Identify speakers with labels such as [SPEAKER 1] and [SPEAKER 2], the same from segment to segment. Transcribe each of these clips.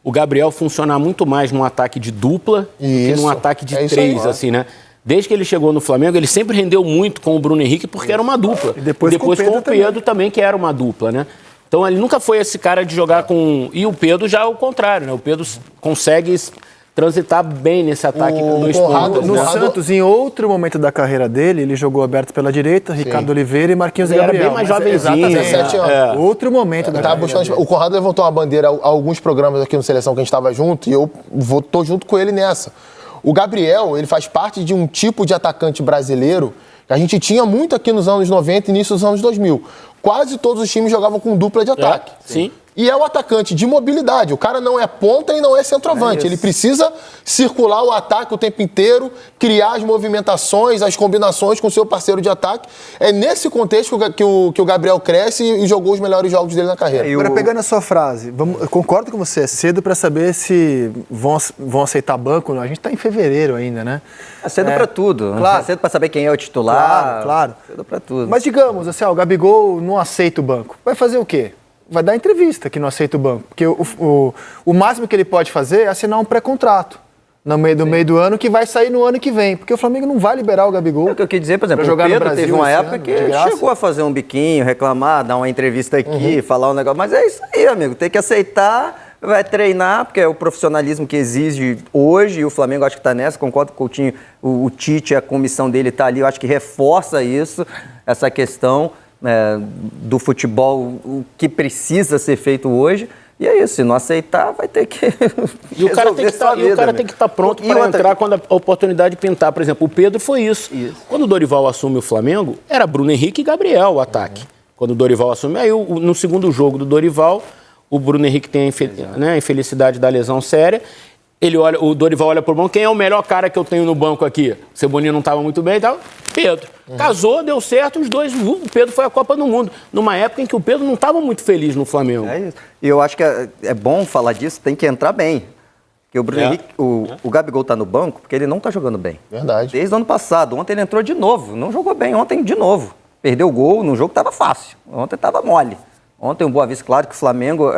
[SPEAKER 1] o Gabriel funcionar muito mais num ataque de dupla do que num ataque de três, assim, né? Desde que ele chegou no Flamengo, ele sempre rendeu muito com o Bruno Henrique, porque era uma dupla. E depois com o Pedro também, que era uma dupla, né? Então, ele nunca foi esse cara de jogar com... E o Pedro já é o contrário, né? O Pedro consegue transitar bem nesse ataque com dois pontos.
[SPEAKER 2] No Santos, em outro momento da carreira dele, ele jogou aberto pela direita, Ricardo Oliveira e Marquinhos Gabriel.
[SPEAKER 1] Era bem mais jovenzinho.
[SPEAKER 3] 17 anos.
[SPEAKER 2] Outro momento da carreira.
[SPEAKER 3] O Conrado levantou uma bandeira há alguns programas aqui no Seleção que a gente estava junto, e eu tô junto com ele nessa. O Gabriel, ele faz parte de um tipo de atacante brasileiro que a gente tinha muito aqui nos anos 90 e início dos anos 2000. Quase todos os times jogavam com dupla de ataque.
[SPEAKER 1] Sim.
[SPEAKER 3] E é o atacante de mobilidade. O cara não é ponta e não é centroavante. Ele precisa circular o ataque o tempo inteiro, criar as movimentações, as combinações com o seu parceiro de ataque. É nesse contexto que o Gabriel cresce e jogou os melhores jogos dele na carreira.
[SPEAKER 2] Agora, pegando a sua frase, eu concordo com você, é cedo para saber se vão aceitar banco. A gente está em fevereiro ainda, né?
[SPEAKER 4] É cedo para tudo.
[SPEAKER 2] Claro.
[SPEAKER 4] É cedo para saber quem é o titular.
[SPEAKER 2] Claro.
[SPEAKER 4] Cedo para tudo.
[SPEAKER 2] Mas digamos, assim, o Gabigol não aceita o banco. Vai fazer o quê? Vai dar entrevista que não aceita o banco. Porque o máximo que ele pode fazer é assinar um pré-contrato no meio do ano, que vai sair no ano que vem. Porque o Flamengo não vai liberar o Gabigol.
[SPEAKER 4] É o que eu quis dizer, por exemplo,
[SPEAKER 2] jogar
[SPEAKER 4] o Pedro
[SPEAKER 2] no Brasil
[SPEAKER 4] teve uma época que chegou a fazer um biquinho, reclamar, dar uma entrevista aqui, falar um negócio. Mas é isso aí, amigo. Tem que aceitar, vai treinar, porque é o profissionalismo que exige hoje, e o Flamengo acho que está nessa, concordo com o Coutinho, o Tite, a comissão dele está ali, eu acho que reforça isso, essa questão do futebol, o que precisa ser feito hoje. E é isso, se não aceitar, vai ter que.
[SPEAKER 1] E o cara tem que estar pronto para entrar quando a oportunidade pintar. Por exemplo, o Pedro foi isso. Quando o Dorival assume o Flamengo, era Bruno Henrique e Gabriel o ataque. Quando o Dorival assume. Aí, no segundo jogo do Dorival, o Bruno Henrique tem a infelicidade da lesão séria. O Dorival olha pro banco, quem é o melhor cara que eu tenho no banco aqui? O Cebolinha não estava muito bem e tal. Pedro. Casou, deu certo, os dois. O Pedro foi a Copa do Mundo. Numa época em que o Pedro não estava muito feliz no Flamengo.
[SPEAKER 4] É isso. E eu acho que é bom falar disso, tem que entrar bem. Porque o Bruno Henrique, o Gabigol tá no banco porque ele não tá jogando bem.
[SPEAKER 3] Verdade.
[SPEAKER 4] Desde o ano passado. Ontem ele entrou de novo. Não jogou bem. Ontem de novo. Perdeu o gol num jogo que tava fácil. Ontem tava mole. Ontem o Boa Vista, claro que o Flamengo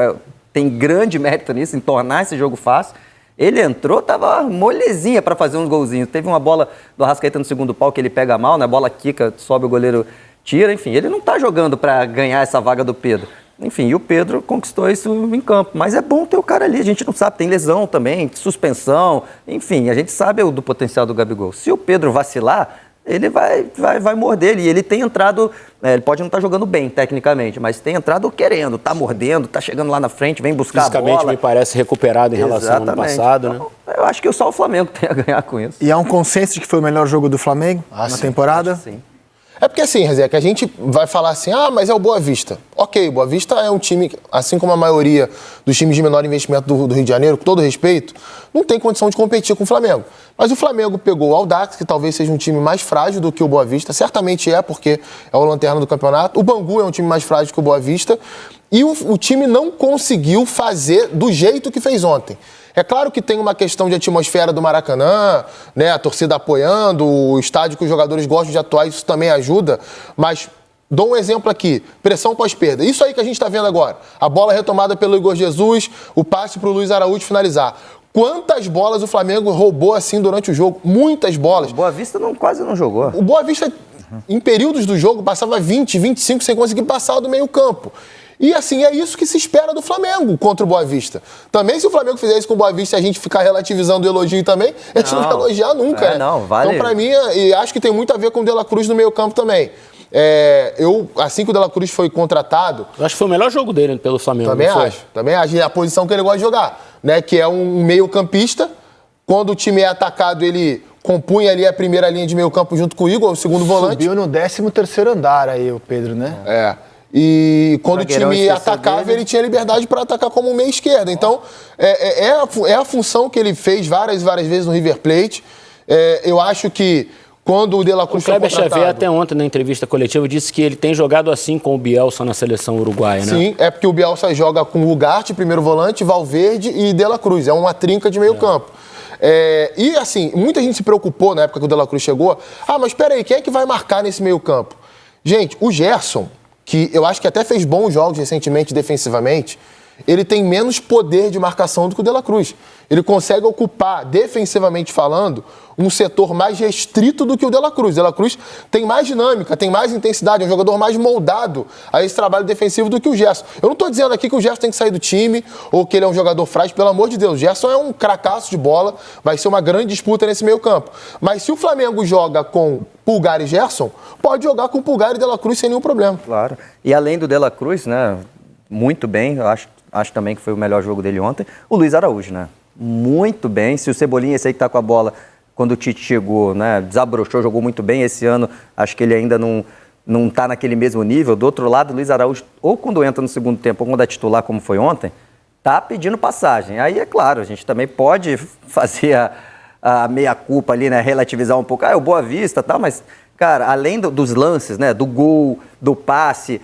[SPEAKER 4] tem grande mérito nisso, em tornar esse jogo fácil. Ele entrou, tava molezinha para fazer uns golzinhos. Teve uma bola do Arrascaeta no segundo pau que ele pega mal, né? A bola quica, sobe o goleiro, tira. Enfim, ele não tá jogando para ganhar essa vaga do Pedro. Enfim, e o Pedro conquistou isso em campo. Mas é bom ter o cara ali, a gente não sabe, tem lesão também, suspensão. Enfim, a gente sabe do potencial do Gabigol. Se o Pedro vacilar, ele vai morder. E ele tem entrado, ele pode não estar jogando bem tecnicamente, mas tem entrado querendo, tá mordendo, tá chegando lá na frente, vem buscar a bola.
[SPEAKER 1] Fisicamente me parece recuperado em relação ao ano passado, né?
[SPEAKER 4] Então, eu acho que só o Flamengo tem a ganhar com isso.
[SPEAKER 2] E há um consenso de que foi o melhor jogo do Flamengo na temporada?
[SPEAKER 4] Sim.
[SPEAKER 3] É porque assim, Rezé, que a gente vai falar assim, mas é o Boa Vista. Ok, o Boa Vista é um time, assim como a maioria dos times de menor investimento do Rio de Janeiro, com todo respeito, não tem condição de competir com o Flamengo. Mas o Flamengo pegou o Audax, que talvez seja um time mais frágil do que o Boa Vista, certamente porque é o lanterna do campeonato. O Bangu é um time mais frágil que o Boa Vista. E o time não conseguiu fazer do jeito que fez ontem. É claro que tem uma questão de atmosfera do Maracanã, né, a torcida apoiando, o estádio que os jogadores gostam de atuar, isso também ajuda, mas dou um exemplo aqui, pressão pós-perda. Isso aí que a gente está vendo agora, a bola retomada pelo Igor Jesus, o passe para o Luiz Araújo finalizar. Quantas bolas o Flamengo roubou assim durante o jogo? Muitas bolas.
[SPEAKER 4] O Boa Vista quase não jogou.
[SPEAKER 3] O Boa Vista, em períodos do jogo, passava 20, 25 sem conseguir passar do meio campo. E assim, é isso que se espera do Flamengo contra o Boa Vista. Também, se o Flamengo fizer isso com o Boa Vista e a gente ficar relativizando o elogio também, a gente não vai elogiar nunca, né?
[SPEAKER 4] Não, vale.
[SPEAKER 3] Então, pra mim, e acho que tem muito a ver com o De La Cruz no meio campo também. Assim que o De La Cruz foi contratado...
[SPEAKER 1] Eu acho que foi o melhor jogo dele pelo Flamengo.
[SPEAKER 3] Também acho. E a posição que ele gosta de jogar, né? Que é um meio campista. Quando o time é atacado, ele compunha ali a primeira linha de meio campo junto com o Igor, o segundo volante.
[SPEAKER 2] Subiu no 13º andar aí o Pedro, né?
[SPEAKER 3] E quando o time atacava, ele tinha liberdade para atacar como um meia esquerda. Então, é a função que ele fez várias e várias vezes no River Plate. Eu acho que quando o De La Cruz
[SPEAKER 1] foi contratado... O Kleber Xavier até ontem na entrevista coletiva disse que ele tem jogado assim com o Bielsa na seleção uruguaia, né?
[SPEAKER 3] Sim, é porque o Bielsa joga com o Ugarte, primeiro volante, Valverde e De La Cruz. É uma trinca de meio campo. E assim, muita gente se preocupou na época que o De La Cruz chegou. Mas espera aí, quem é que vai marcar nesse meio campo? Gente, o Gerson, que eu acho que até fez bons jogos recentemente defensivamente, ele tem menos poder de marcação do que o De La Cruz. Ele consegue ocupar, defensivamente falando, um setor mais restrito do que o De La Cruz. O De La Cruz tem mais dinâmica, tem mais intensidade, é um jogador mais moldado a esse trabalho defensivo do que o Gerson. Eu não estou dizendo aqui que o Gerson tem que sair do time ou que ele é um jogador frágil, pelo amor de Deus. O Gerson é um cracaço de bola, vai ser uma grande disputa nesse meio campo. Mas se o Flamengo joga com Pulgar e Gerson, pode jogar com Pulgar e De La Cruz sem nenhum problema.
[SPEAKER 4] Claro. E além do De La Cruz, né, muito bem, eu acho também que foi o melhor jogo dele ontem, o Luiz Araújo, né? Muito bem. Se o Cebolinha, esse aí que tá com a bola, quando o Tite chegou, né, desabrochou, jogou muito bem. Esse ano, acho que ele ainda não tá naquele mesmo nível. Do outro lado, o Luiz Araújo, ou quando entra no segundo tempo, ou quando é titular, como foi ontem, tá pedindo passagem. Aí, é claro, a gente também pode fazer a meia-culpa ali, né, relativizar um pouco. É o Boa Vista e tal, mas, cara, além dos lances, né, do gol, do passe,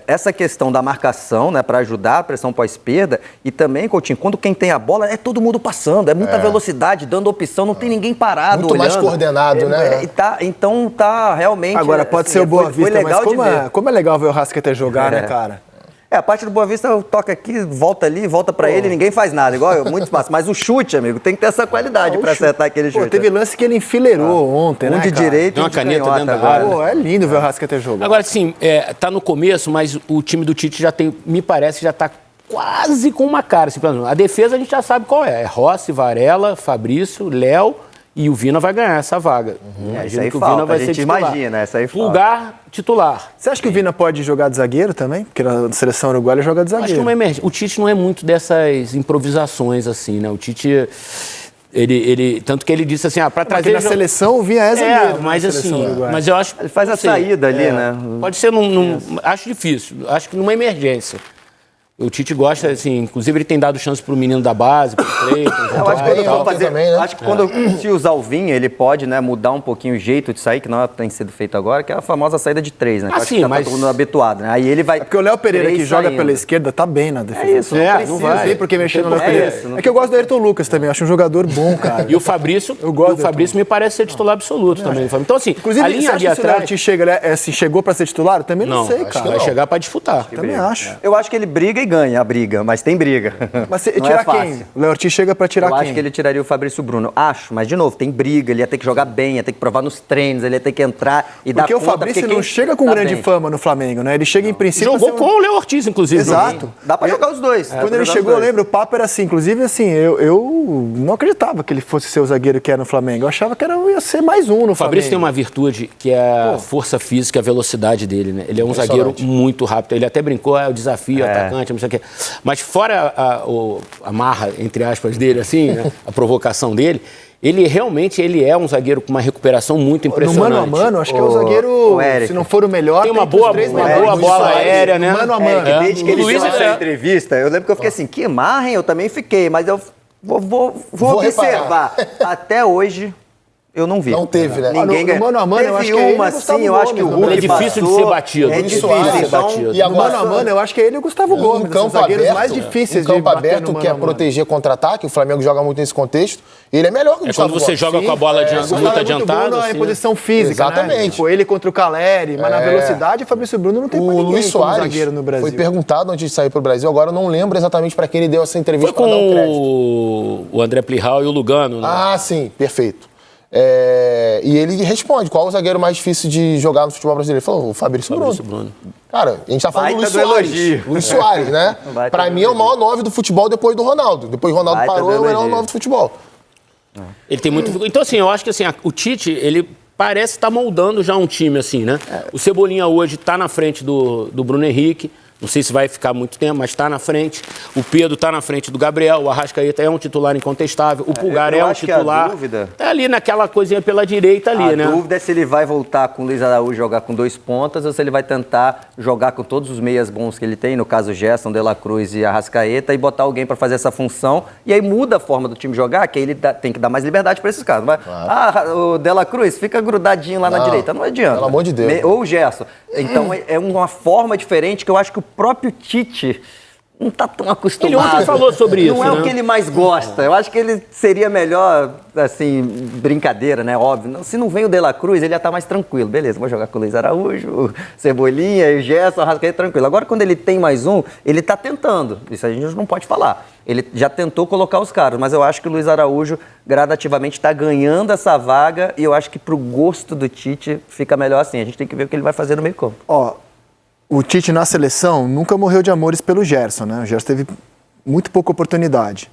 [SPEAKER 4] essa questão da marcação, né, para ajudar a pressão pós-perda, e também, Coutinho, quando quem tem a bola é todo mundo passando, é muita velocidade, dando opção, não tem ninguém parado
[SPEAKER 3] muito
[SPEAKER 4] olhando.
[SPEAKER 3] Mais coordenado, né?
[SPEAKER 4] Então tá realmente...
[SPEAKER 2] Agora, pode ser o Boa Vista, mas como é legal ver o Rascaeta jogar, né, cara?
[SPEAKER 4] A parte do Boa Vista, toca aqui, volta ali, volta pra ele, ninguém faz nada, igual eu, muito fácil. Mas o chute, amigo, tem que ter essa qualidade pra acertar aquele chute.
[SPEAKER 2] Teve lance que ele enfileirou ontem, né,
[SPEAKER 4] de direito,
[SPEAKER 1] deu uma caneta dentro da área.
[SPEAKER 2] É lindo ver o Rascaeta jogar.
[SPEAKER 1] Agora, sim, tá no começo, mas o time do Tite já tem, me parece, já tá quase com uma cara. Assim, a defesa a gente já sabe qual é. É Rossi, Varela, Fabrício, Léo e o Vina vai ganhar essa vaga.
[SPEAKER 4] Isso aí que o Vina vai ser titular. Imagina, essa aí
[SPEAKER 1] Pulgar, titular.
[SPEAKER 2] Você acha que o Vina pode jogar de zagueiro também? Porque na seleção uruguaia ele joga de zagueiro.
[SPEAKER 1] Acho que uma emergência. O Tite não é muito dessas improvisações, assim, né? O Tite... Ele, tanto que ele disse assim, para trazer...
[SPEAKER 2] Porque na seleção o Vina é zagueiro.
[SPEAKER 1] Mas assim, mas eu acho...
[SPEAKER 4] Ele faz a saída ali, né?
[SPEAKER 1] Pode ser acho difícil. Acho que numa emergência. O Tite gosta, assim, inclusive ele tem dado chance pro menino da base, pro Cleiton.
[SPEAKER 4] Eu acho que quando for fazer,
[SPEAKER 3] também, né?
[SPEAKER 4] acho que quando se usar o Vinha, ele pode, né, mudar um pouquinho o jeito de sair, que não tem sido feito agora, que é a famosa saída de 3, né?
[SPEAKER 1] Sim,
[SPEAKER 4] tá
[SPEAKER 1] mas
[SPEAKER 4] todo mundo habituado, né? Aí ele vai...
[SPEAKER 2] Porque o Léo Pereira, que joga
[SPEAKER 4] saindo
[SPEAKER 2] pela esquerda, tá bem na defesa.
[SPEAKER 4] É isso,
[SPEAKER 2] não vai. Não tem porque mexer no Léo Pereira.
[SPEAKER 4] Isso,
[SPEAKER 2] que eu gosto do Ayrton Lucas também, acho um jogador bom, cara.
[SPEAKER 1] E o Fabrício, me parece ser titular absoluto também. Então, assim,
[SPEAKER 2] inclusive,
[SPEAKER 1] a linha ali atrás...
[SPEAKER 2] chegou pra ser titular? Também não sei, cara.
[SPEAKER 1] Vai chegar pra disputar.
[SPEAKER 2] Também acho.
[SPEAKER 4] Eu acho que ele briga e ganha a briga, mas tem briga.
[SPEAKER 2] Mas tirar quem? O Léo Ortiz chega pra tirar quem?
[SPEAKER 4] Eu acho que ele tiraria o Fabrício Bruno. Acho, mas de novo, tem briga, ele ia ter que jogar bem, ia ter que provar nos treinos, ele ia ter que entrar e dar conta.
[SPEAKER 2] Porque o Fabrício não chega com grande fama no Flamengo, né? Ele chega em princípio...
[SPEAKER 1] Jogou com o Léo Ortiz, inclusive.
[SPEAKER 2] Exato.
[SPEAKER 4] Dá pra jogar os dois.
[SPEAKER 2] Quando ele chegou, eu lembro, o papo era assim, inclusive assim, eu não acreditava que ele fosse ser o zagueiro que era no Flamengo. Eu achava que ia ser mais um no Flamengo.
[SPEAKER 1] O Fabrício tem uma virtude que é a força física, a velocidade dele, né? Ele é um zagueiro muito rápido. Ele até brincou, o desafio, atacante, não sei o quê. Mas fora a marra, entre aspas, dele, assim, né? A provocação dele, ele realmente é um zagueiro com uma recuperação muito impressionante.
[SPEAKER 2] No mano a mano, acho que é o zagueiro, se não for o melhor,
[SPEAKER 1] tem uma boa bola aérea, né?
[SPEAKER 2] Mano a mano.
[SPEAKER 4] Desde que ele fez essa entrevista, eu lembro que eu fiquei assim, que marra, hein? Eu também fiquei, mas eu vou observar. Até hoje... Eu não vi.
[SPEAKER 3] Não teve, né?
[SPEAKER 4] Ninguém
[SPEAKER 2] no mano a mano, eu acho que é ele
[SPEAKER 4] uma, sim, eu acho que o Hulk
[SPEAKER 1] é difícil de ser batido.
[SPEAKER 4] É difícil
[SPEAKER 1] de ser batido.
[SPEAKER 3] E agora,
[SPEAKER 2] no mano a mano, eu acho que é ele e o Gustavo Gomes.
[SPEAKER 3] Campo
[SPEAKER 2] zagueiros
[SPEAKER 3] aberto,
[SPEAKER 2] mais difíceis
[SPEAKER 3] campo
[SPEAKER 2] de bater
[SPEAKER 3] aberto
[SPEAKER 2] no
[SPEAKER 3] que é proteger contra-ataque, o Flamengo joga muito nesse contexto. Ele é melhor que o Gustavo
[SPEAKER 1] quando você
[SPEAKER 3] Gomes.
[SPEAKER 1] joga com a bola muito adiantada.
[SPEAKER 2] Em posição física,
[SPEAKER 3] exatamente.
[SPEAKER 2] Né? Tipo, ele contra o Caleri, mas na velocidade o Fabrício Bruno não tem pra ninguém
[SPEAKER 3] Luiz Soares
[SPEAKER 2] zagueiro no Brasil.
[SPEAKER 3] foi perguntado antes de sair pro Brasil, agora eu não lembro exatamente para quem ele deu essa entrevista
[SPEAKER 1] Foi
[SPEAKER 3] para dar um crédito.
[SPEAKER 1] com o André Plihal e o Lugano, né?
[SPEAKER 3] Ah, sim, perfeito. E ele responde, qual o zagueiro mais difícil de jogar no futebol brasileiro? Ele falou, o Fabrício Bruno. Cara, a gente tá falando do Luiz Soares. Luiz Soares, né? Pra mim é o maior 9 do futebol depois do Ronaldo. Depois do Ronaldo parou, é o melhor 9 do futebol.
[SPEAKER 1] Ele tem muito... Então, assim, eu acho que assim, o Tite, ele parece estar moldando já um time, assim, né? O Cebolinha hoje tá na frente do Bruno Henrique. Não sei se vai ficar muito tempo, mas está na frente. O Pedro está na frente do Gabriel. O Arrascaeta é um titular incontestável. O Pulgar é um titular. É ali naquela coisinha pela direita ali, né?
[SPEAKER 4] A dúvida é se ele vai voltar com o Luiz Araújo jogar com 2 pontas ou se ele vai tentar jogar com todos os meias bons que ele tem, no caso Gerson, De La Cruz e Arrascaeta, e botar alguém para fazer essa função. E aí muda a forma do time jogar, que aí ele tem que dar mais liberdade para esses caras. Vai, o De La Cruz fica grudadinho lá na direita. Não adianta.
[SPEAKER 3] Pelo amor de Deus.
[SPEAKER 4] Ou o Gerson. Então é uma forma diferente que eu acho que o próprio Tite não tá tão acostumado.
[SPEAKER 1] Ele ontem falou sobre isso,
[SPEAKER 4] Não é
[SPEAKER 1] né?
[SPEAKER 4] o que ele mais gosta. Eu acho que ele seria melhor, assim, brincadeira, né? Óbvio. Se não vem o De La Cruz, ele ia estar mais tranquilo. Beleza, vou jogar com o Luiz Araújo, o Cebolinha, o Gerson, o Arrascaeta, tranquilo. Agora, quando ele tem mais um, ele tá tentando. Isso a gente não pode falar. Ele já tentou colocar os caras, mas eu acho que o Luiz Araújo gradativamente está ganhando essa vaga e eu acho que pro gosto do Tite fica melhor assim. A gente tem que ver o que ele vai fazer no meio campo.
[SPEAKER 2] Ó, o Tite na seleção nunca morreu de amores pelo Gerson, né? O Gerson teve muito pouca oportunidade.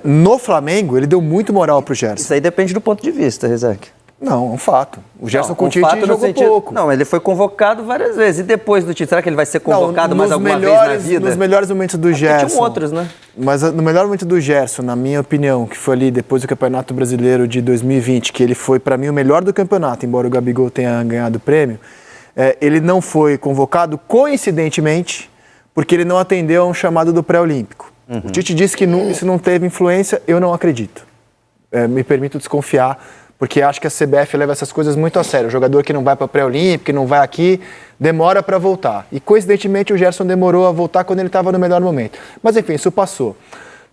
[SPEAKER 2] No Flamengo, ele deu muito moral pro Gerson.
[SPEAKER 4] Isso aí depende do ponto de vista, Rezec.
[SPEAKER 2] Não, é um fato. O Gerson com o
[SPEAKER 4] fato
[SPEAKER 2] Tite
[SPEAKER 4] no
[SPEAKER 2] jogou
[SPEAKER 4] sentido-
[SPEAKER 2] pouco.
[SPEAKER 4] Não, ele foi convocado várias vezes. E depois do Tite, será que ele vai ser convocado mais alguma vez na vida?
[SPEAKER 2] Nos melhores momentos do
[SPEAKER 4] Porque
[SPEAKER 2] Gerson.
[SPEAKER 4] tinham outros, né?
[SPEAKER 2] Mas no melhor momento do Gerson, na minha opinião, que foi ali depois do Campeonato Brasileiro de 2020, que ele foi, para mim, o melhor do campeonato, embora o Gabigol tenha ganhado o prêmio, ele não foi convocado, coincidentemente, porque ele não atendeu a um chamado do pré-olímpico. O Tite disse que isso não teve influência, eu não acredito. Me permito desconfiar, porque acho que a CBF leva essas coisas muito a sério. O jogador que não vai para pré-olímpico, que não vai aqui, demora para voltar. E coincidentemente o Gerson demorou a voltar quando ele estava no melhor momento. Mas enfim, isso passou.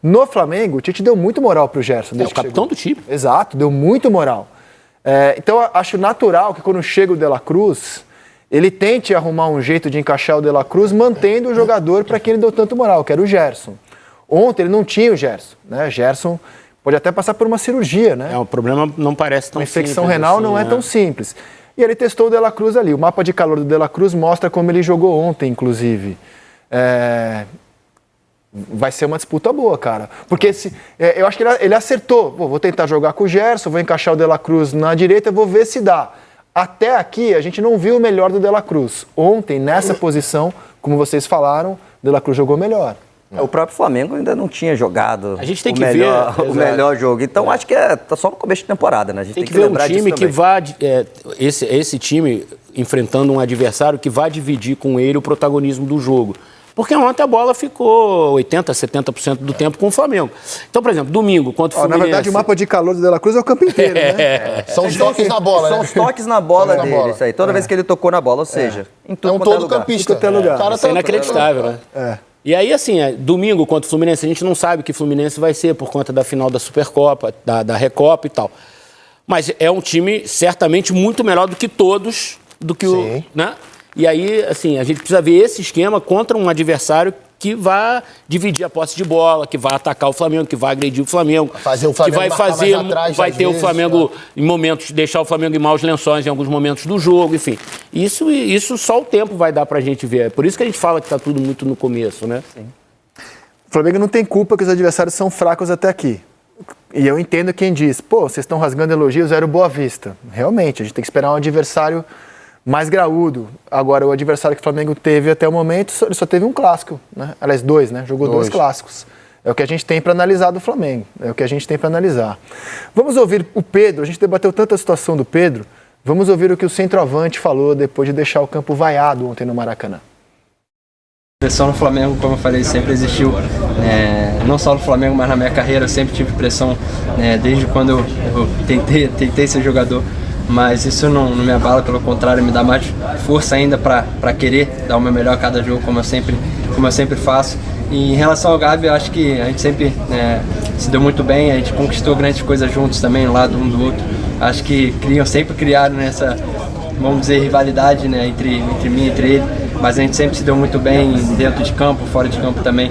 [SPEAKER 2] No Flamengo, o Tite deu muito moral pro Gerson.
[SPEAKER 1] É o capitão do time.
[SPEAKER 2] Exato, deu muito moral. Então eu acho natural que quando chega o De La Cruz, ele tente arrumar um jeito de encaixar o De La Cruz, mantendo o jogador para quem ele deu tanto moral, que era o Gerson. Ontem ele não tinha o Gerson, né? Gerson pode até passar por uma cirurgia, né?
[SPEAKER 1] O problema não parece tão
[SPEAKER 2] Uma infecção
[SPEAKER 1] simples
[SPEAKER 2] renal
[SPEAKER 1] assim,
[SPEAKER 2] não é
[SPEAKER 1] né?
[SPEAKER 2] tão simples. E ele testou o De La Cruz ali. O mapa de calor do De La Cruz mostra como ele jogou ontem, inclusive. Vai ser uma disputa boa, cara. Porque eu acho que ele acertou. Vou tentar jogar com o Gerson, vou encaixar o De La Cruz na direita, vou ver se dá. Até aqui, a gente não viu o melhor do De La Cruz. Ontem, nessa posição, como vocês falaram, o De La Cruz jogou melhor.
[SPEAKER 4] O próprio Flamengo ainda não tinha jogado
[SPEAKER 1] A gente tem que
[SPEAKER 4] melhor,
[SPEAKER 1] ver,
[SPEAKER 4] o melhor jogo. Então, acho que tá só no começo de temporada, né? A gente
[SPEAKER 1] Tem que ver um
[SPEAKER 4] lembrar
[SPEAKER 1] time
[SPEAKER 4] disso
[SPEAKER 1] que
[SPEAKER 4] também.
[SPEAKER 1] vá... esse time enfrentando um adversário que vai dividir com ele o protagonismo do jogo. Porque ontem a bola ficou 80%, 70% do tempo com o Flamengo. Então, por exemplo, domingo contra o
[SPEAKER 2] Na
[SPEAKER 1] Fluminense...
[SPEAKER 2] verdade, o mapa de calor do De La Cruz é o campo inteiro, né?
[SPEAKER 3] São os toques na bola,
[SPEAKER 4] São
[SPEAKER 3] né?
[SPEAKER 4] os toques na bola
[SPEAKER 3] Toques na
[SPEAKER 4] dele,
[SPEAKER 3] bola.
[SPEAKER 4] isso aí. Toda vez que ele tocou na bola, ou seja, em
[SPEAKER 3] É
[SPEAKER 4] tudo
[SPEAKER 3] um
[SPEAKER 4] quanto é
[SPEAKER 3] todo
[SPEAKER 4] lugar.
[SPEAKER 3] campista.
[SPEAKER 2] Tudo quanto é lugar.
[SPEAKER 3] O cara
[SPEAKER 1] Isso é
[SPEAKER 3] tá-
[SPEAKER 1] inacreditável, né? E aí, assim, domingo contra o Fluminense, a gente não sabe que Fluminense vai ser por conta da final da Supercopa, da Recopa e tal. Mas é um time certamente muito melhor do que todos, do que
[SPEAKER 3] Sim.
[SPEAKER 1] né? E aí, assim, a gente precisa ver esse esquema contra um adversário que vai dividir a posse de bola, que vai atacar o Flamengo, que vai agredir o Flamengo,
[SPEAKER 3] Fazer o Flamengo
[SPEAKER 1] que vai
[SPEAKER 3] marcar
[SPEAKER 1] fazer,
[SPEAKER 3] mais atrás,
[SPEAKER 1] vai
[SPEAKER 3] às
[SPEAKER 1] ter o
[SPEAKER 3] vezes,
[SPEAKER 1] Flamengo em momentos, deixar o Flamengo em maus lençóis em alguns momentos do jogo, enfim. Isso só o tempo vai dar pra gente ver. É por isso que a gente fala que tá tudo muito no começo, né? Sim.
[SPEAKER 2] O Flamengo não tem culpa que os adversários são fracos até aqui. E eu entendo quem diz, vocês estão rasgando elogios, era o Boa Vista. Realmente, a gente tem que esperar um adversário mais graúdo. Agora, o adversário que o Flamengo teve até o momento, ele só teve um clássico, né? Aliás, dois, né? Jogou dois clássicos. É o que a gente tem para analisar do Flamengo. É o que a gente tem para analisar. Vamos ouvir o Pedro. A gente debateu tanto a situação do Pedro. Vamos ouvir o que o centroavante falou depois de deixar o campo vaiado ontem no Maracanã.
[SPEAKER 5] Pressão no Flamengo, como eu falei, sempre existiu, não só no Flamengo, mas na minha carreira eu sempre tive pressão, desde quando eu tentei ser jogador, mas isso não me abala, pelo contrário, me dá mais força ainda para querer dar o meu melhor a cada jogo, como eu sempre faço. E em relação ao Gabi, eu acho que a gente sempre se deu muito bem, a gente conquistou grandes coisas juntos também, um lado um do outro. Acho que sempre criaram essa, vamos dizer, rivalidade, entre mim e entre ele, mas a gente sempre se deu muito bem dentro de campo, fora de campo também,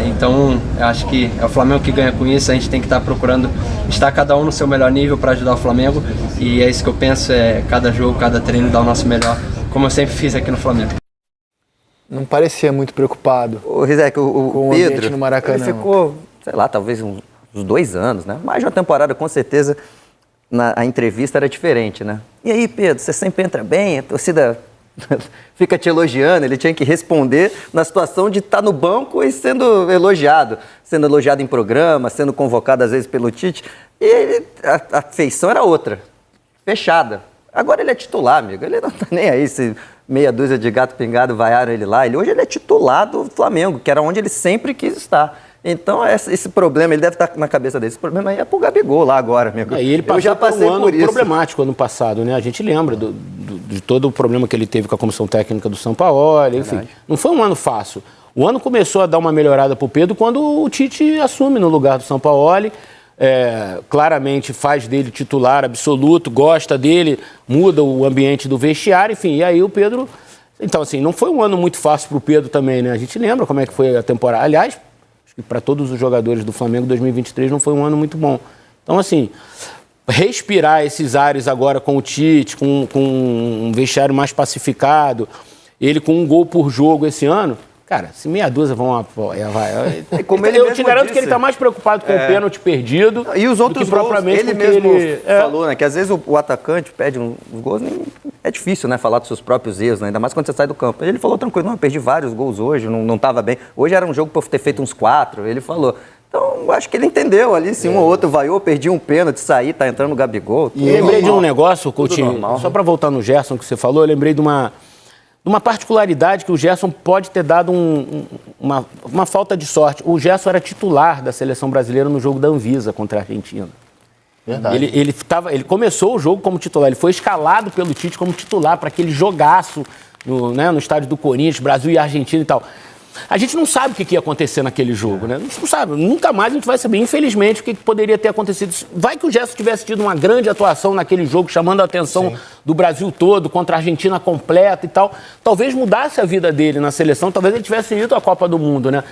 [SPEAKER 5] então eu acho que é o Flamengo que ganha com isso. A gente tem que estar procurando estar cada um no seu melhor nível para ajudar o Flamengo, e é isso que eu penso, cada jogo, cada treino dar o nosso melhor, como eu sempre fiz aqui no Flamengo.
[SPEAKER 2] Não parecia muito preocupado.
[SPEAKER 4] O Rizek,
[SPEAKER 2] Com o
[SPEAKER 4] o
[SPEAKER 2] ambiente
[SPEAKER 4] Pedro,
[SPEAKER 2] no Maracanã.
[SPEAKER 4] ele ficou, sei lá, talvez uns 2 anos, né? Mais de uma temporada, com certeza, a entrevista era diferente, né? E aí, Pedro, você sempre entra bem, a torcida fica te elogiando, ele tinha que responder na situação de estar no banco e sendo elogiado em programa, sendo convocado às vezes pelo Tite, e a feição era outra, fechada. Agora ele é titular, amigo, ele não tá nem aí se meia dúzia de gato pingado vaiaram ele lá, hoje ele é titular do Flamengo, que era onde ele sempre quis estar. Então, esse problema, ele deve estar na cabeça dele. Esse problema aí é pro Gabigol lá agora, amigo.
[SPEAKER 1] E ele passou
[SPEAKER 4] Eu já
[SPEAKER 1] por
[SPEAKER 4] passei
[SPEAKER 1] um ano
[SPEAKER 4] por isso.
[SPEAKER 1] problemático ano passado, né? A gente lembra de todo o problema que ele teve com a comissão técnica do Sampaoli, enfim. Não foi um ano fácil. O ano começou a dar uma melhorada para o Pedro quando o Tite assume no lugar do Sampaoli. Claramente faz dele titular absoluto, gosta dele, muda o ambiente do vestiário, enfim, e aí o Pedro... Então, assim, não foi um ano muito fácil para o Pedro também, né? A gente lembra como é que foi a temporada. Aliás, acho que para todos os jogadores do Flamengo, 2023 não foi um ano muito bom. Então, assim, respirar esses ares agora com o Tite, com um vestiário mais pacificado, ele com um gol por jogo esse ano... Cara, se meia dúzia vão apoiar, vai. Eu te garanto que ele está mais preocupado com o pênalti perdido
[SPEAKER 4] e os outros
[SPEAKER 1] do que propriamente
[SPEAKER 4] gols. Ele mesmo falou, né, que às vezes o atacante pede uns gols, nem é difícil, né, falar dos seus próprios erros, né, ainda mais quando você sai do campo. Ele falou tranquilo, não, eu perdi vários gols hoje, não estava bem. Hoje era um jogo para eu ter feito uns 4, ele falou. Então, acho que ele entendeu ali, se um ou outro vaiou, perdi um pênalti, saí, tá entrando no Gabigol.
[SPEAKER 1] E lembrei de um negócio, Coutinho, só para voltar no Gerson que você falou, eu lembrei de uma particularidade que o Gerson pode ter dado uma falta de sorte. O Gerson era titular da seleção brasileira no jogo da Anvisa contra a Argentina.
[SPEAKER 3] Verdade.
[SPEAKER 1] Ele começou o jogo como titular, ele foi escalado pelo Tite como titular para aquele jogaço no estádio do Corinthians, Brasil e Argentina e tal. A gente não sabe o que ia acontecer naquele jogo, né? A gente não sabe, nunca mais a gente vai saber, infelizmente, o que poderia ter acontecido. Vai que o Gerson tivesse tido uma grande atuação naquele jogo, chamando a atenção do Brasil todo, contra a Argentina completa e tal. Talvez mudasse a vida dele na seleção, talvez ele tivesse ido à Copa do Mundo, né?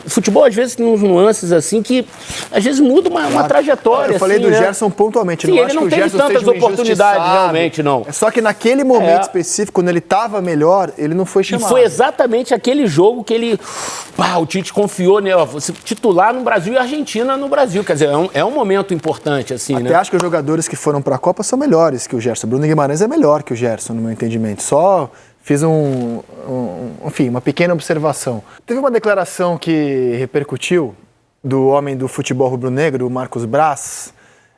[SPEAKER 1] Futebol, às vezes, tem uns nuances assim que, às vezes, muda uma trajetória.
[SPEAKER 2] Eu falei
[SPEAKER 1] assim,
[SPEAKER 2] do
[SPEAKER 1] né?
[SPEAKER 2] Gerson pontualmente.
[SPEAKER 1] Sim,
[SPEAKER 2] não
[SPEAKER 1] ele
[SPEAKER 2] acho
[SPEAKER 1] não
[SPEAKER 2] que o
[SPEAKER 1] teve
[SPEAKER 2] Gerson
[SPEAKER 1] tantas
[SPEAKER 2] seja um
[SPEAKER 1] oportunidades,
[SPEAKER 2] injustiçado.
[SPEAKER 1] realmente, não.
[SPEAKER 2] É só que naquele momento específico, quando ele estava melhor, ele não foi
[SPEAKER 1] E
[SPEAKER 2] chamado.
[SPEAKER 1] foi exatamente aquele jogo que ele... o Tite confiou, né? Você titular no Brasil e Argentina no Brasil. Quer dizer, é um momento importante, assim, né?
[SPEAKER 2] Até acho que os jogadores que foram para a Copa são melhores que o Gerson. Bruno Guimarães é melhor que o Gerson, no meu entendimento. Só fiz enfim, uma pequena observação. Teve uma declaração que repercutiu do homem do futebol rubro-negro, o Marcos Braz.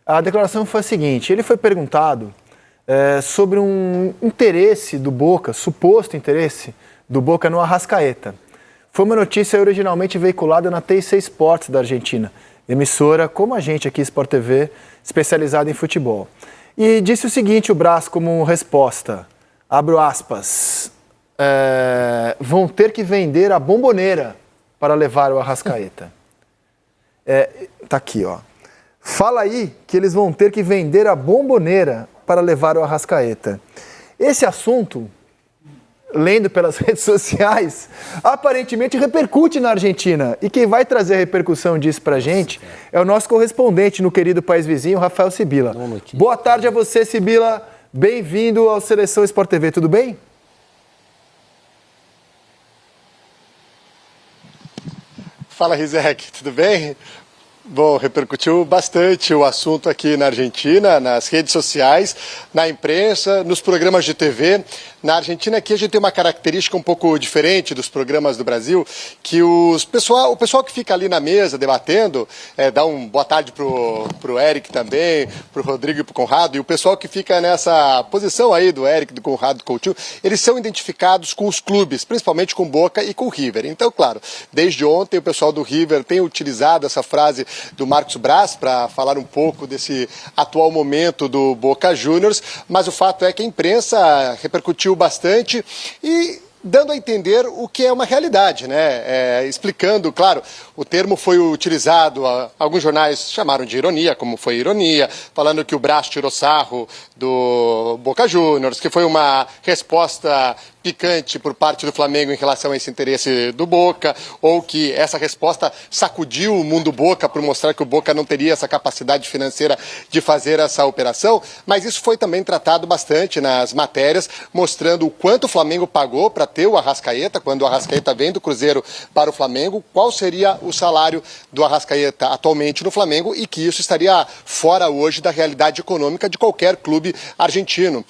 [SPEAKER 2] A declaração foi a seguinte: ele foi perguntado sobre um interesse do Boca, suposto interesse do Boca no Arrascaeta. Foi uma notícia originalmente veiculada na TIC Sports da Argentina, emissora como a gente aqui, Sport TV, especializada em futebol. E disse o seguinte, o Braz, como resposta, abro aspas, vão ter que vender a Bombonera para levar o Arrascaeta. Tá aqui, ó. Fala aí que eles vão ter que vender a Bombonera para levar o Arrascaeta. Esse assunto, lendo pelas redes sociais, aparentemente repercute na Argentina. E quem vai trazer a repercussão disso pra gente é o nosso correspondente no querido país vizinho, Rafael Sibila. Boa tarde a você, Sibila. Bem-vindo ao Seleção Sport TV. Tudo bem?
[SPEAKER 6] Fala, Rizek. Tudo bem? Bom, repercutiu bastante o assunto aqui na Argentina, nas redes sociais, na imprensa, nos programas de TV. Na Argentina aqui a gente tem uma característica um pouco diferente dos programas do Brasil, que o pessoal que fica ali na mesa debatendo, dá um boa tarde pro Eric também, pro Rodrigo e pro Conrado, e o pessoal que fica nessa posição aí do Eric, do Conrado, do Coutinho, eles são identificados com os clubes, principalmente com Boca e com o River. Então, claro, desde ontem o pessoal do River tem utilizado essa frase do Marcos Braz para falar um pouco desse atual momento do Boca Juniors, mas o fato é que a imprensa repercutiu bastante e dando a entender o que é uma realidade, né? Explicando, claro, o termo foi utilizado, alguns jornais chamaram de ironia, como foi ironia, falando que o Braz tirou sarro do Boca Juniors, que foi uma resposta picante por parte do Flamengo em relação a esse interesse do Boca, ou que essa resposta sacudiu o mundo Boca por mostrar que o Boca não teria essa capacidade financeira de fazer essa operação, mas isso foi também tratado bastante nas matérias, mostrando o quanto o Flamengo pagou para ter o Arrascaeta, quando o Arrascaeta vem do Cruzeiro para o Flamengo, qual seria o salário do Arrascaeta atualmente no Flamengo e que isso estaria fora hoje da realidade econômica de qualquer clube argentino.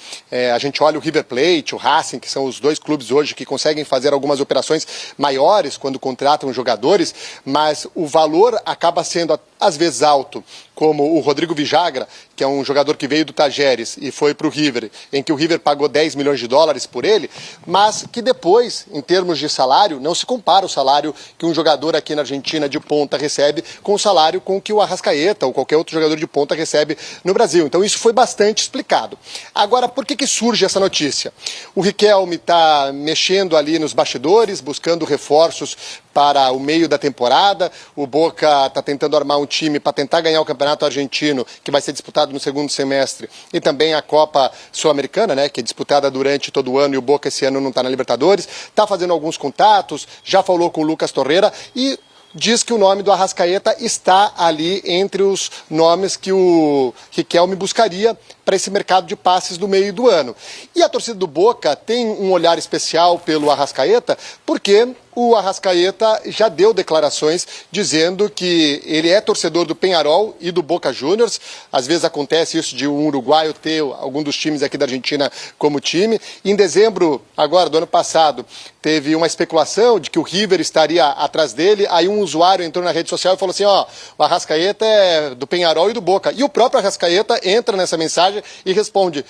[SPEAKER 6] A gente olha o River Plate, o Racing, que são os dois clubes hoje que conseguem fazer algumas operações maiores quando contratam jogadores, mas o valor acaba sendo às vezes alto, como o Rodrigo Villagra, que é um jogador que veio do Tajeres e foi para o River, em que o River pagou 10 milhões de dólares por ele, mas que depois, em termos de salário, não se compara o salário que um jogador aqui na Argentina de ponta recebe com o salário com que o Arrascaeta ou qualquer outro jogador de ponta recebe no Brasil. Então isso foi bastante explicado. Agora, por que surge essa notícia? O Riquelme está mexendo ali nos bastidores, buscando reforços para o meio da temporada. O Boca está tentando armar um time para tentar ganhar o Campeonato Argentino, que vai ser disputado no segundo semestre, e também a Copa Sul-Americana, né, que é disputada durante todo o ano, e o Boca esse ano não está na Libertadores. Está fazendo alguns contatos, já falou com o Lucas Torreira e diz que o nome do Arrascaeta está ali entre os nomes que o Riquelme buscaria para esse mercado de passes do meio do ano. E a torcida do Boca tem um olhar especial pelo Arrascaeta, porque o Arrascaeta já deu declarações dizendo que ele é torcedor do Peñarol e do Boca Juniors. Às vezes acontece isso de um uruguaio ter algum dos times aqui da Argentina como time. Em dezembro, agora, do ano passado, teve uma especulação de que o River estaria atrás dele. Aí um usuário entrou na rede social e falou assim, ó, o Arrascaeta é do Peñarol e do Boca. E o próprio Arrascaeta entra nessa mensagem e responde,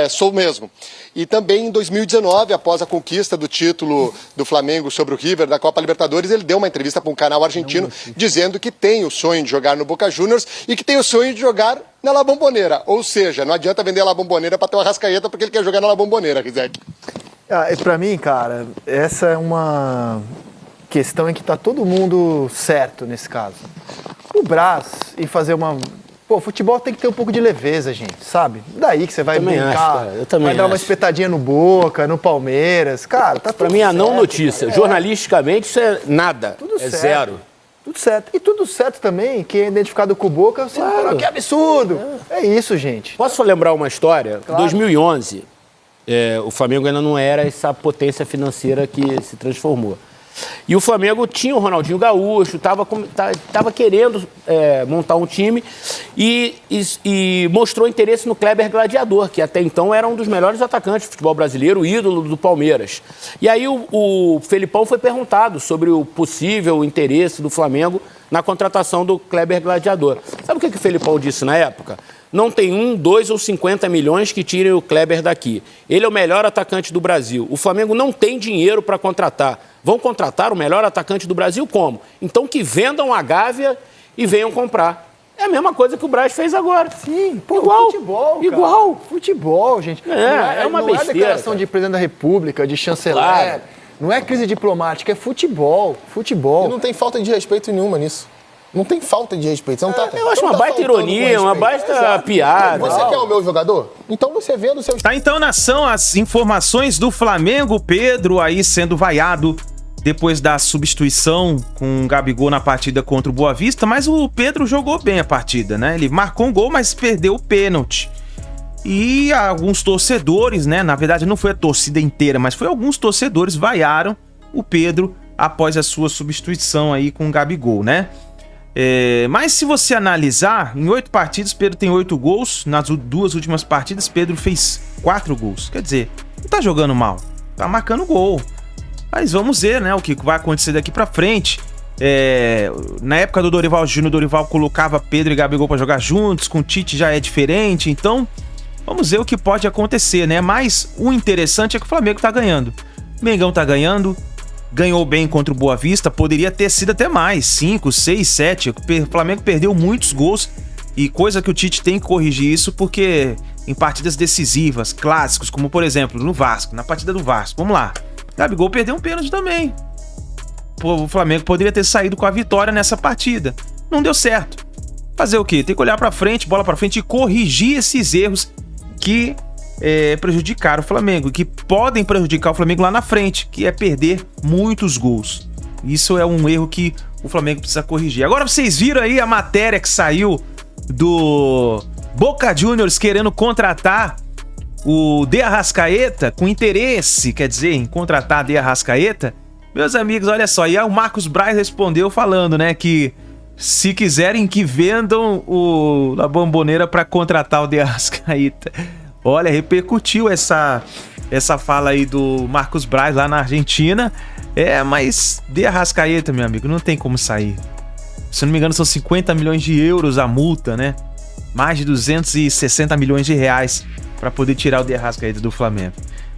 [SPEAKER 6] sou mesmo. E também em 2019, após a conquista do título do Flamengo sobre o River da Copa Libertadores, ele deu uma entrevista para um canal argentino dizendo que tem o sonho de jogar no Boca Juniors e que tem o sonho de jogar na La Bombonera. Ou seja, não adianta vender a La Bombonera para ter o Arrascaeta porque ele quer jogar na La Bombonera, Rizek.
[SPEAKER 2] Para mim, cara, essa é uma questão em que tá todo mundo certo nesse caso. O Brás e fazer uma... Pô, futebol tem que ter um pouco de leveza, gente, sabe? Daí que você vai brincar, vai dar uma espetadinha no Boca, no Palmeiras, cara, tá tudo certo. Pra mim, a não notícia. Jornalisticamente, isso é nada, tudo é certo. Zero. Tudo certo. E tudo certo também, quem é identificado com o Boca, você fala, que absurdo. É isso, gente.
[SPEAKER 1] Posso lembrar uma história? Em 2011, o Flamengo ainda não era essa potência financeira que se transformou. E o Flamengo tinha o Ronaldinho Gaúcho, estava querendo montar um time e mostrou interesse no Kleber Gladiador, que até então era um dos melhores atacantes do futebol brasileiro, o ídolo do Palmeiras. E aí o Felipão foi perguntado sobre o possível interesse do Flamengo na contratação do Kleber Gladiador. Sabe o que o Felipão disse na época? Não tem 1, 2 ou 50 milhões que tirem o Kleber daqui. Ele é o melhor atacante do Brasil. O Flamengo não tem dinheiro para contratar. Vão contratar o melhor atacante do Brasil como? Então que vendam a Gávea e venham comprar. É a mesma coisa que o Braz fez agora.
[SPEAKER 2] Sim, pô, igual, futebol, cara. Igual. Futebol, gente.
[SPEAKER 1] É uma besteira. Não é
[SPEAKER 2] declaração de presidente da República, de chanceler. Claro. Não é crise diplomática, é futebol. Futebol.
[SPEAKER 3] E não tem falta de respeito nenhuma nisso. Não tem falta de respeito. Você não tá,
[SPEAKER 1] eu acho uma baita ironia, uma baita piada.
[SPEAKER 3] Você quer o meu jogador? Então você vende o seu...
[SPEAKER 7] Tá, então, nação, as informações do Flamengo. Pedro aí sendo vaiado depois da substituição com o Gabigol na partida contra o Boa Vista, mas o Pedro jogou bem a partida, né? Ele marcou um gol, mas perdeu o pênalti. E alguns torcedores, né? Na verdade, não foi a torcida inteira, mas foi alguns torcedores vaiaram o Pedro após a sua substituição aí com o Gabigol, né? Mas se você analisar, em 8 partidas, Pedro tem 8 gols. Nas 2 últimas partidas, Pedro fez 4 gols. Quer dizer, não tá jogando mal, tá marcando gol. Mas vamos ver, né, o que vai acontecer daqui pra frente. Na época do Dorival Júnior, o Dorival colocava Pedro e Gabigol pra jogar juntos. Com o Tite já é diferente, então vamos ver o que pode acontecer, né? Mas o interessante é que o Flamengo tá ganhando. O Mengão tá ganhando. Ganhou bem contra o Boa Vista, poderia ter sido até mais, 5, 6, 7. O Flamengo perdeu muitos gols e coisa que o Tite tem que corrigir isso, porque em partidas decisivas, clássicos, como por exemplo no Vasco, na partida do Vasco, vamos lá, Gabigol perdeu um pênalti também. O Flamengo poderia ter saído com a vitória nessa partida, não deu certo. Fazer o quê? Tem que olhar pra frente, bola pra frente e corrigir esses erros que prejudicar o Flamengo, que podem prejudicar o Flamengo lá na frente, que é perder muitos gols. Isso é um erro que o Flamengo precisa corrigir. Agora vocês viram aí a matéria que saiu do Boca Juniors querendo contratar o De Arrascaeta, com interesse, quer dizer, em contratar De Arrascaeta. Meus amigos, olha só, e aí o Marcos Braz respondeu falando, né, que se quiserem que vendam o La Bombonera para contratar o De Arrascaeta. Olha, repercutiu essa fala aí do Marcos Braz lá na Argentina. Mas De Arrascaeta, meu amigo, não tem como sair. Se não me engano, são 50 milhões de euros a multa, né? Mais de 260 milhões de reais para poder tirar o De Arrascaeta do Flamengo.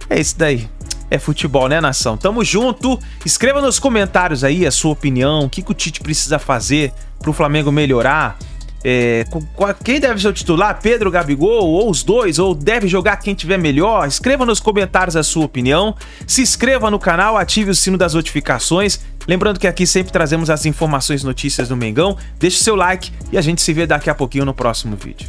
[SPEAKER 7] É isso daí. É futebol, né, nação? Tamo junto. Escreva nos comentários aí a sua opinião. O que o Tite precisa fazer pro Flamengo melhorar. Quem deve ser o titular? Pedro, Gabigol, ou os dois? Ou deve jogar quem tiver melhor? Escreva nos comentários a sua opinião. Se inscreva no canal, ative o sino das notificações. Lembrando que aqui sempre trazemos as informações e notícias do Mengão. Deixe seu like e a gente se vê daqui a pouquinho no próximo vídeo.